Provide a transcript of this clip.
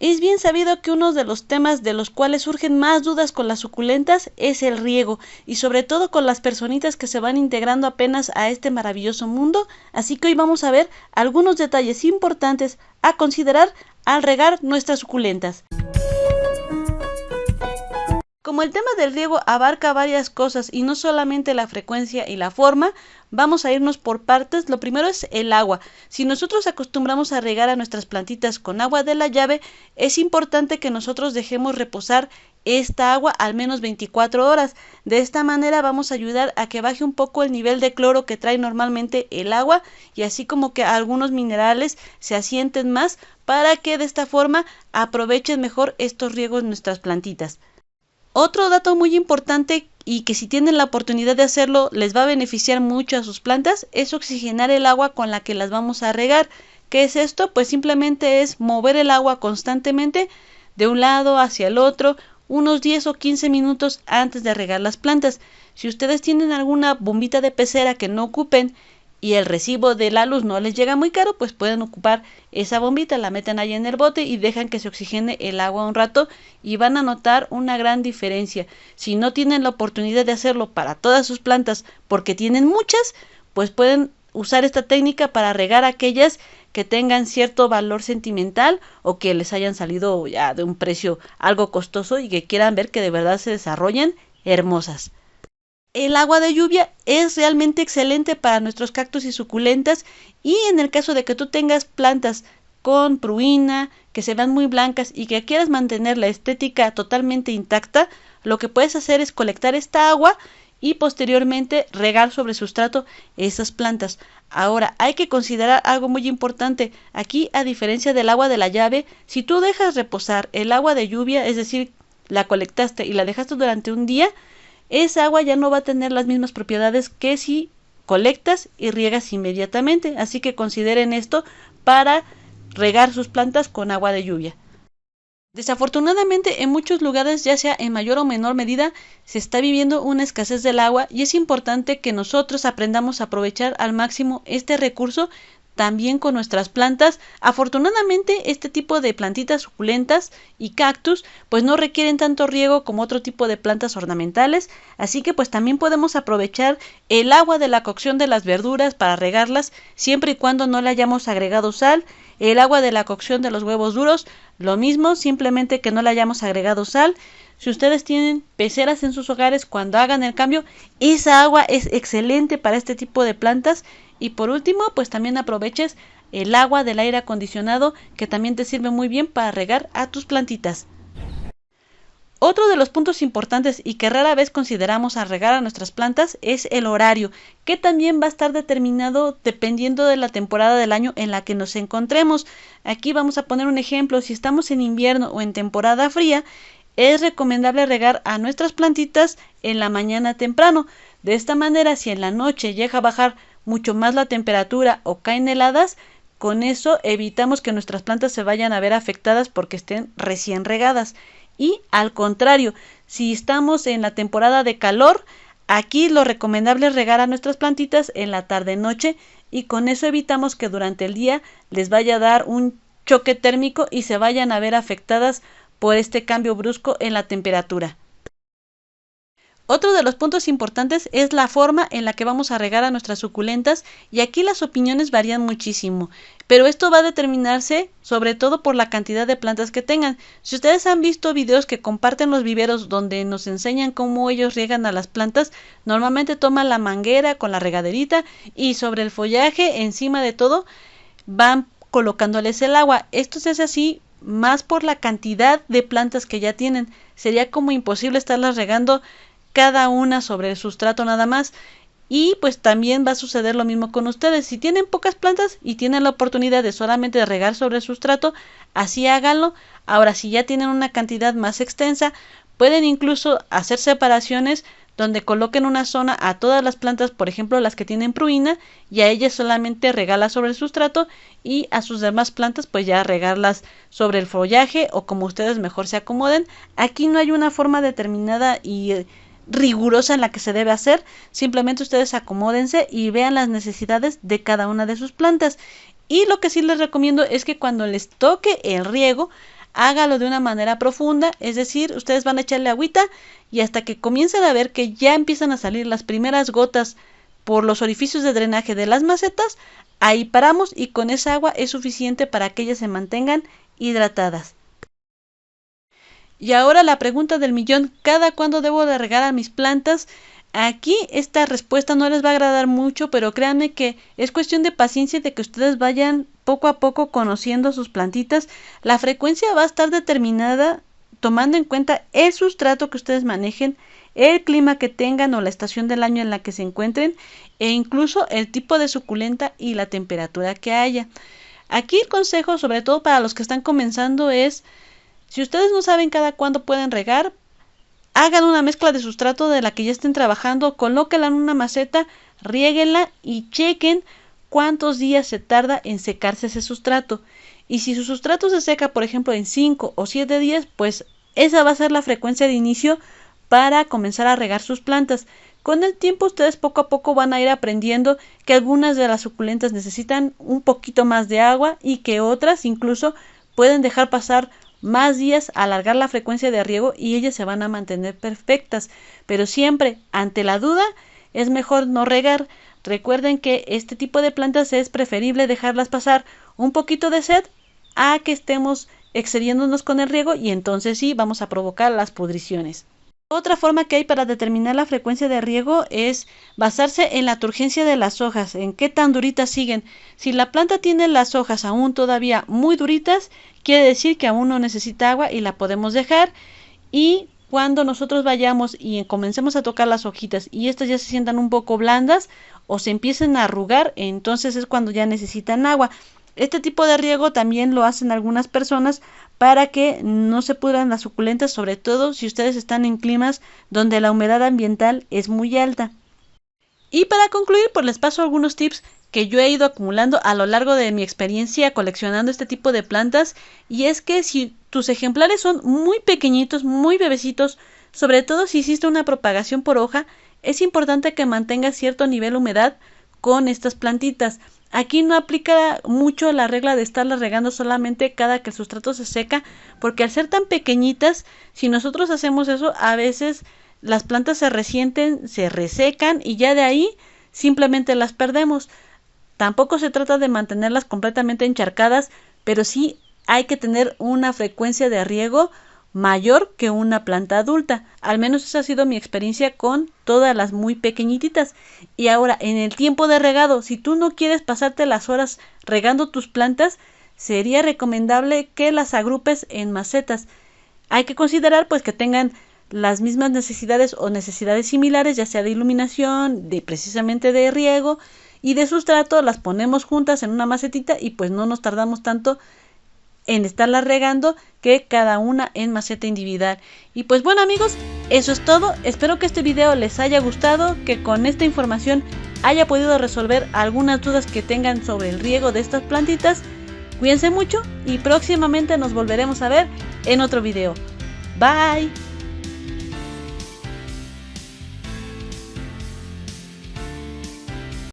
Es bien sabido que uno de los temas de los cuales surgen más dudas con las suculentas es el riego, y sobre todo con las personitas que se van integrando apenas a este maravilloso mundo, así que hoy vamos a ver algunos detalles importantes a considerar al regar nuestras suculentas. Como el tema del riego abarca varias cosas y no solamente la frecuencia y la forma, vamos a irnos por partes. Lo primero es el agua. Si nosotros acostumbramos a regar a nuestras plantitas con agua de la llave, es importante que nosotros dejemos reposar esta agua al menos 24 horas. De esta manera vamos a ayudar a que baje un poco el nivel de cloro que trae normalmente el agua y así como que algunos minerales se asienten más para que de esta forma aprovechen mejor estos riegos nuestras plantitas. Otro dato muy importante y que si tienen la oportunidad de hacerlo les va a beneficiar mucho a sus plantas es oxigenar el agua con la que las vamos a regar. ¿Qué es esto? Pues simplemente es mover el agua constantemente de un lado hacia el otro unos 10 o 15 minutos antes de regar las plantas. Si ustedes tienen alguna bombita de pecera que no ocupen y el recibo de la luz no les llega muy caro, pues pueden ocupar esa bombita, la meten ahí en el bote y dejan que se oxigene el agua un rato y van a notar una gran diferencia. Si no tienen la oportunidad de hacerlo para todas sus plantas porque tienen muchas, pues pueden usar esta técnica para regar aquellas que tengan cierto valor sentimental o que les hayan salido ya de un precio algo costoso y que quieran ver que de verdad se desarrollen hermosas. El agua de lluvia es realmente excelente para nuestros cactus y suculentas y en el caso de que tú tengas plantas con pruina, que se vean muy blancas y que quieras mantener la estética totalmente intacta, lo que puedes hacer es colectar esta agua y posteriormente regar sobre sustrato esas plantas. Ahora, hay que considerar algo muy importante. Aquí, a diferencia del agua de la llave, si tú dejas reposar el agua de lluvia, es decir, la colectaste y la dejaste durante un día, esa agua ya no va a tener las mismas propiedades que si colectas y riegas inmediatamente, así que consideren esto para regar sus plantas con agua de lluvia. Desafortunadamente en muchos lugares, ya sea en mayor o menor medida, se está viviendo una escasez del agua y es importante que nosotros aprendamos a aprovechar al máximo este recurso también con nuestras plantas. Afortunadamente este tipo de plantitas suculentas y cactus pues no requieren tanto riego como otro tipo de plantas ornamentales, así que pues también podemos aprovechar el agua de la cocción de las verduras para regarlas siempre y cuando no le hayamos agregado sal. El agua de la cocción de los huevos duros, lo mismo, simplemente que no le hayamos agregado sal. Si ustedes tienen peceras en sus hogares, cuando hagan el cambio, esa agua es excelente para este tipo de plantas. Y por último, pues también aproveches el agua del aire acondicionado, que también te sirve muy bien para regar a tus plantitas. Otro de los puntos importantes y que rara vez consideramos al regar a nuestras plantas es el horario, que también va a estar determinado dependiendo de la temporada del año en la que nos encontremos. Aquí vamos a poner un ejemplo: si estamos en invierno o en temporada fría, es recomendable regar a nuestras plantitas en la mañana temprano. De esta manera, si en la noche llega a bajar mucho más la temperatura o caen heladas, con eso evitamos que nuestras plantas se vayan a ver afectadas porque estén recién regadas. Y al contrario, si estamos en la temporada de calor, aquí lo recomendable es regar a nuestras plantitas en la tarde-noche y con eso evitamos que durante el día les vaya a dar un choque térmico y se vayan a ver afectadas por este cambio brusco en la temperatura. Otro de los puntos importantes es la forma en la que vamos a regar a nuestras suculentas y aquí las opiniones varían muchísimo, pero esto va a determinarse sobre todo por la cantidad de plantas que tengan. Si ustedes han visto videos que comparten los viveros donde nos enseñan cómo ellos riegan a las plantas, normalmente toman la manguera con la regaderita y sobre el follaje, encima de todo, van colocándoles el agua. Esto se hace así más por la cantidad de plantas que ya tienen. Sería como imposible estarlas regando cada una sobre el sustrato nada más. Y pues también va a suceder lo mismo con ustedes. Si tienen pocas plantas y tienen la oportunidad de solamente regar sobre el sustrato, así háganlo. Ahora, si ya tienen una cantidad más extensa, pueden incluso hacer separaciones donde coloquen una zona a todas las plantas, por ejemplo las que tienen pruina, y a ellas solamente regarlas sobre el sustrato y a sus demás plantas pues ya regarlas sobre el follaje o como ustedes mejor se acomoden. Aquí no hay una forma determinada y rigurosa en la que se debe hacer, simplemente ustedes acomódense y vean las necesidades de cada una de sus plantas. Y lo que sí les recomiendo es que cuando les toque el riego, hágalo de una manera profunda, es decir, ustedes van a echarle agüita y hasta que comiencen a ver que ya empiezan a salir las primeras gotas por los orificios de drenaje de las macetas, ahí paramos y con esa agua es suficiente para que ellas se mantengan hidratadas. Y ahora la pregunta del millón, ¿cada cuándo debo de regar a mis plantas? Aquí esta respuesta no les va a agradar mucho, pero créanme que es cuestión de paciencia y de que ustedes vayan poco a poco conociendo sus plantitas. La frecuencia va a estar determinada tomando en cuenta el sustrato que ustedes manejen, el clima que tengan o la estación del año en la que se encuentren e incluso el tipo de suculenta y la temperatura que haya. Aquí el consejo, sobre todo para los que están comenzando, es si ustedes no saben cada cuándo pueden regar, hagan una mezcla de sustrato de la que ya estén trabajando, colóquenla en una maceta, riéguenla y chequen cuántos días se tarda en secarse ese sustrato. Y si su sustrato se seca, por ejemplo, en 5 o 7 días, pues esa va a ser la frecuencia de inicio para comenzar a regar sus plantas. Con el tiempo ustedes poco a poco van a ir aprendiendo que algunas de las suculentas necesitan un poquito más de agua y que otras incluso pueden dejar pasar más días, alargar la frecuencia de riego y ellas se van a mantener perfectas. Pero siempre, ante la duda, es mejor no regar. Recuerden que este tipo de plantas es preferible dejarlas pasar un poquito de sed a que estemos excediéndonos con el riego y entonces sí vamos a provocar las pudriciones. Otra forma que hay para determinar la frecuencia de riego es basarse en la turgencia de las hojas, en qué tan duritas siguen. Si la planta tiene las hojas aún todavía muy duritas, quiere decir que aún no necesita agua y la podemos dejar. Y cuando nosotros vayamos y comencemos a tocar las hojitas y estas ya se sientan un poco blandas o se empiecen a arrugar, entonces es cuando ya necesitan agua. Este tipo de riego también lo hacen algunas personas para que no se pudran las suculentas, sobre todo si ustedes están en climas donde la humedad ambiental es muy alta. Y para concluir, pues les paso algunos tips que yo he ido acumulando a lo largo de mi experiencia coleccionando este tipo de plantas, y es que si tus ejemplares son muy pequeñitos, muy bebecitos, sobre todo si hiciste una propagación por hoja, es importante que mantengas cierto nivel de humedad con estas plantitas. Aquí no aplica mucho la regla de estarlas regando solamente cada que el sustrato se seca, porque al ser tan pequeñitas, si nosotros hacemos eso, a veces las plantas se resienten, se resecan y ya de ahí simplemente las perdemos. Tampoco se trata de mantenerlas completamente encharcadas, pero sí hay que tener una frecuencia de riego mayor que una planta adulta. Al menos esa ha sido mi experiencia con todas las muy pequeñititas. Y ahora, en el tiempo de regado, si tú no quieres pasarte las horas regando tus plantas, sería recomendable que las agrupes en macetas. Hay que considerar pues que tengan las mismas necesidades o necesidades similares, ya sea de iluminación, de precisamente de riego y de sustrato. Las ponemos juntas en una macetita y pues no nos tardamos tanto en estarla regando que cada una en maceta individual. Y pues bueno amigos, eso es todo. Espero que este video les haya gustado, que con esta información haya podido resolver algunas dudas que tengan sobre el riego de estas plantitas. Cuídense mucho y próximamente nos volveremos a ver en otro video. Bye.